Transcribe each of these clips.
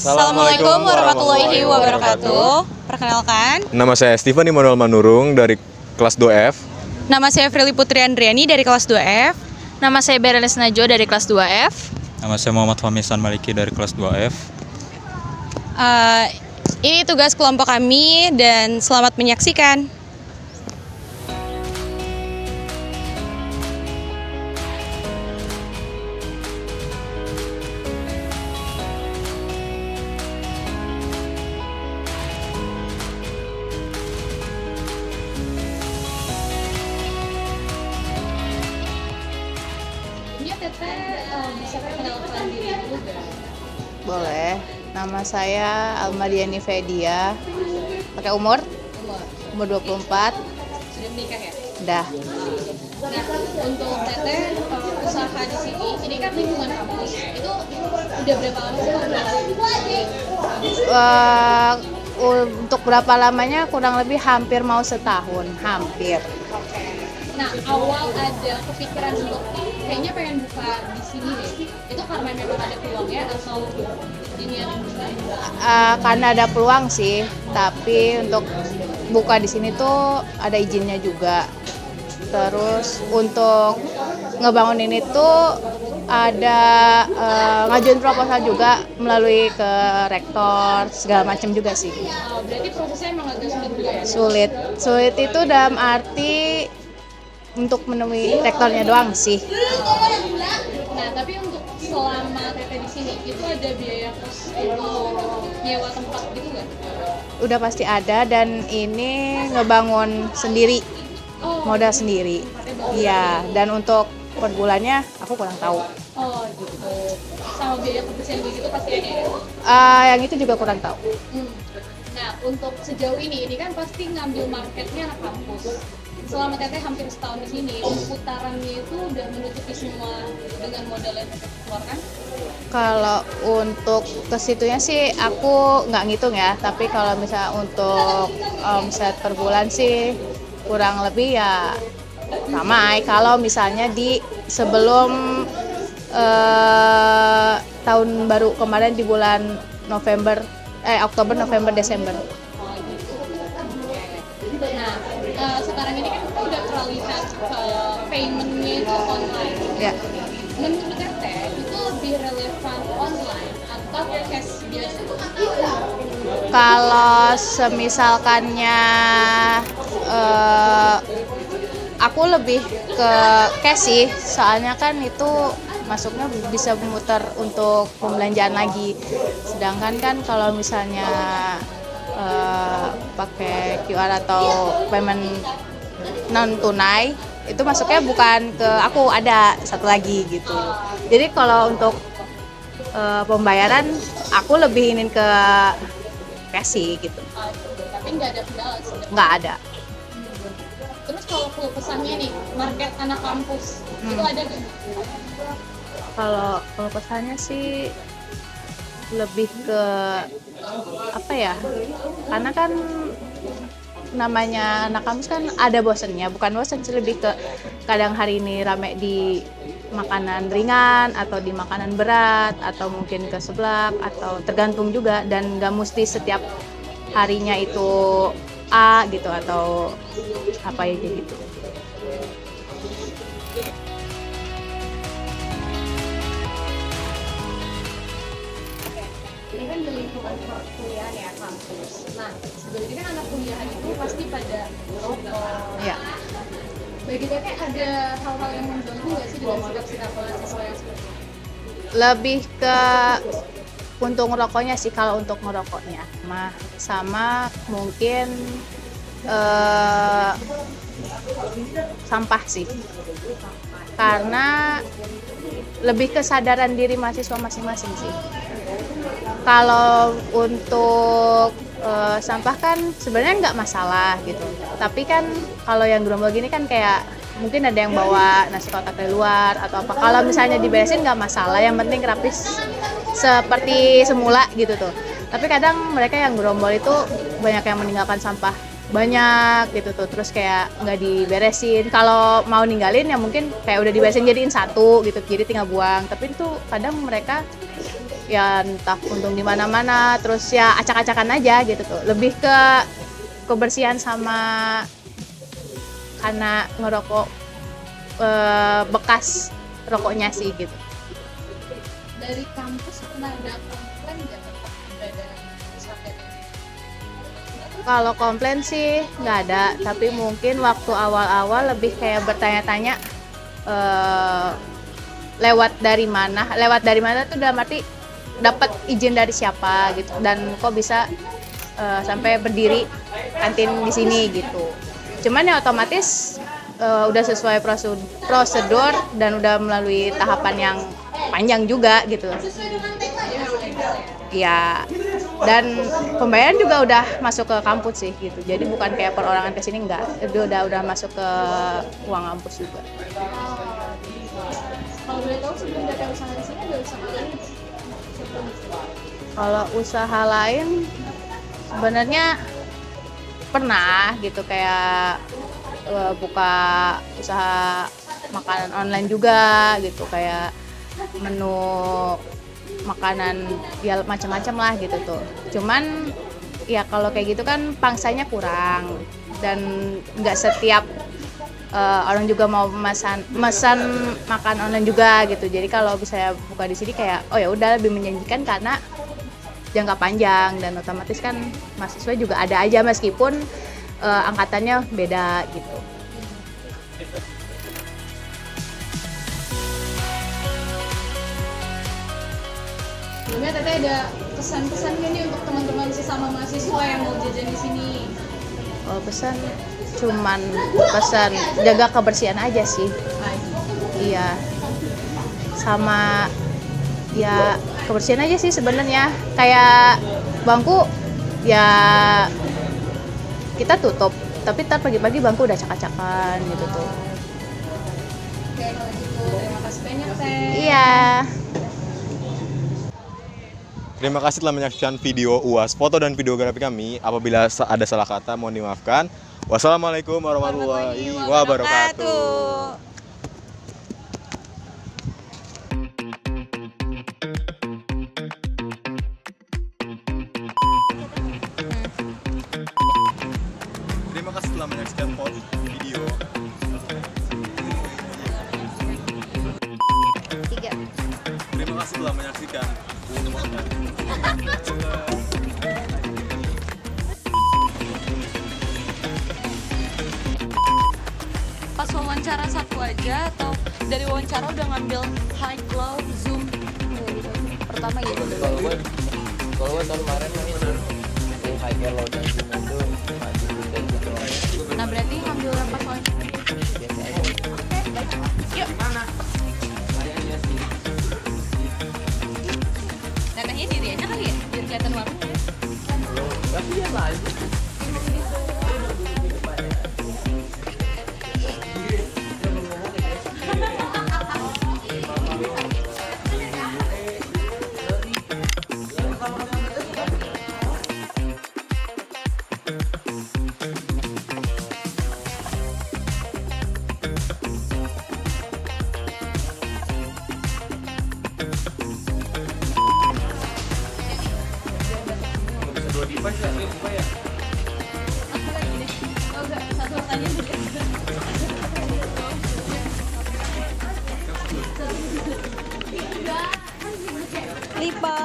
Assalamualaikum warahmatullahi wabarakatuh. Perkenalkan, Nama saya Steven Immanuel Manurung dari kelas 2F. nama saya Frili Putri Andriani dari kelas 2F. Nama saya Berenice Najwa dari kelas 2F. Nama saya Muhammad Fahmisan Maliki dari kelas 2F. Ini tugas kelompok kami dan selamat menyaksikan. Bisa perkenalkan diri dulu gak? Boleh. Nama saya Almadiani Fedia. Pakai umur? Umur 24. Sudah menikah ya? Udah. Nah, untuk Teteh usaha di sini, ini kan lingkungan kampus. Itu udah berapa lama sih? Untuk berapa lamanya kurang lebih hampir mau setahun, hampir. Nah, awal ada kepikiran untuk kayaknya pengen buka di sini deh. Itu karena memang ada peluangnya atau ini yang Karena ada peluang sih, tapi untuk buka di sini tuh ada izinnya juga. Terus untuk ngebangun ini tuh ada ngajuin proposal juga melalui ke rektor segala macam juga sih. berarti prosesnya emang agak sulit juga ya? Sulit itu dalam arti untuk menemui rektornya doang sih. Nah, tapi untuk selama Teteh di sini itu ada biaya kos untuk nyewa tempat gitu nggak? Udah pasti ada, dan ini ngebangun sendiri, modal sendiri. Iya, dan untuk per bulannya aku kurang tahu. Oh gitu. Sama biaya kebersihan gitu pasti ada ya? Yang itu juga kurang tahu. Nah, untuk sejauh ini kan pasti ngambil marketnya anak kampus. Selama Teteh hampir setahun di sini, putarannya itu udah menutupi semua dengan modal yang Teteh keluarkan? Kalau untuk kesitunya sih aku nggak ngitung ya, tapi kalau misalnya untuk omset per bulan sih kurang lebih ya ramai. Kalau misalnya di sebelum tahun baru kemarin di bulan Oktober, November, Desember. Nah, sekarang ini kan kita udah terlihat paymentnya itu online. Ya. Menurut Teteh itu lebih relevan online atau cash biasa? Kalau semisalkannya aku lebih ke cash sih, soalnya kan itu masuknya bisa memutar untuk pembelanjaan lagi. Sedangkan kan kalau misalnya pakai QR atau payment non tunai itu masuknya bukan ke aku, ada satu lagi gitu. Jadi kalau untuk pembayaran aku lebih ingin ke cash sih gitu. Tapi nggak ada kendala sih? Nggak ada. Terus kalau keluh kesahnya nih, market anak kampus, itu ada nggak? Kalau pesannya sih lebih ke apa ya? Karena kan namanya anak kampus kan ada bosennya, bukan bosen sih, lebih ke kadang hari ini rame di makanan ringan atau di makanan berat atau mungkin ke seblak atau tergantung juga, dan nggak mesti setiap harinya itu A gitu atau apa aja gitu. Ini kan di lingkungan kuliah ya, kampus. Nah, sebenarnya kan anak kuliah itu pasti pada rokok. Ya. Bagi Teteh ada hal-hal yang mengganggu nggak sih dengan sikap-sikap mahasiswa yang seperti itu? Lebih ke puntung rokoknya sih kalau untuk ngerokoknya, sama mungkin sampah sih, karena lebih kesadaran diri mahasiswa masing-masing sih. Kalau untuk sampah kan sebenarnya nggak masalah gitu, tapi kan kalau yang gerombol gini kan kayak mungkin ada yang bawa nasi kotak dari luar atau apa. Kalau misalnya diberesin nggak masalah, yang penting rapi seperti semula gitu tuh. Tapi kadang mereka yang gerombol itu banyak yang meninggalkan sampah banyak gitu tuh, terus kayak nggak diberesin. Kalau mau ninggalin ya mungkin kayak udah diberesin jadiin satu gitu, jadi tinggal buang. Tapi itu kadang mereka ya entah untung di mana-mana, terus ya acak-acakan aja gitu tuh. Lebih ke kebersihan sama karena ngerokok bekas rokoknya sih gitu. Dari kampus pernah ada komplain nggak tentang keberadaan sate ini? Kalau komplain sih nggak ada, tapi mungkin waktu awal-awal lebih kayak bertanya-tanya lewat dari mana tuh dalam arti dapat izin dari siapa gitu, dan kok bisa sampai berdiri kantin di sini gitu. Cuman ya otomatis udah sesuai prosedur dan udah melalui tahapan yang panjang juga gitu. Ya, dan pembayaran juga udah masuk ke kampus sih gitu. Jadi bukan kayak perorangan ke sini, enggak. Itu udah masuk ke uang kampus juga. Kalau boleh tahu sebelum ada usaha di sini ada usaha lain? Kalau usaha lain sebenarnya pernah gitu, kayak buka usaha makanan online juga gitu, kayak menu makanan ya macam-macam lah gitu tuh. Cuman ya kalau kayak gitu kan pangsanya kurang dan nggak setiap orang juga mau mesan makan online juga gitu. Jadi kalau bisa buka di sini kayak oh ya udah lebih menjanjikan karena jangka panjang, dan otomatis kan mahasiswa juga ada aja meskipun angkatannya beda gitu. Sebelumnya Teteh ada pesan-pesan nggak nih untuk teman-teman sesama mahasiswa yang mau jajan di sini? Oh, pesan jaga kebersihan aja sih. Iya. Sama ya kebersihan aja sih sebenarnya. Kayak bangku ya kita tutup, tapi ntar pagi-pagi bangku udah acak-acakan gitu tuh. Oke, kalau gitu terima kasih banyak Teh. Iya. Terima kasih telah menyaksikan video UAS foto dan videografi kami. Apabila ada salah kata mohon dimaafkan. Wassalamualaikum warahmatullahi wabarakatuh. Terima kasih telah menyaksikan video. Terima kasih telah menyaksikan. Pas wawancara satu aja atau dari wawancara udah ngambil high, low, zoom? Pertama gitu. Kalau gue tahun kemarin yang high low dan zoom itu masih dan gitu. Nah berarti ngambil pas wawancara. Biasa aja. Yuk. Tetehnya diri aja kali ya, biar kelihatan warungnya. Tapi ya lah. Lipa.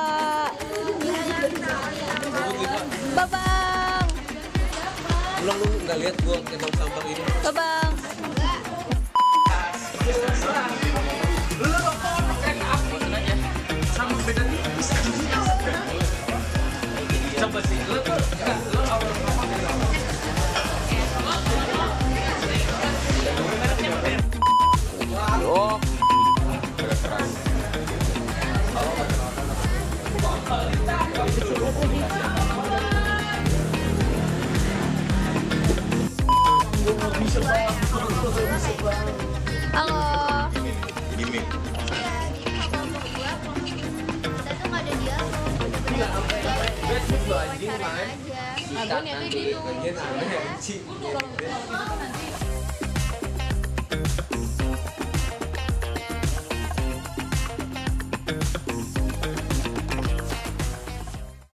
Babang. Pulang lu nggak lihat gua ke tong sampah ini. Babang. Oh. Halo. Gimik.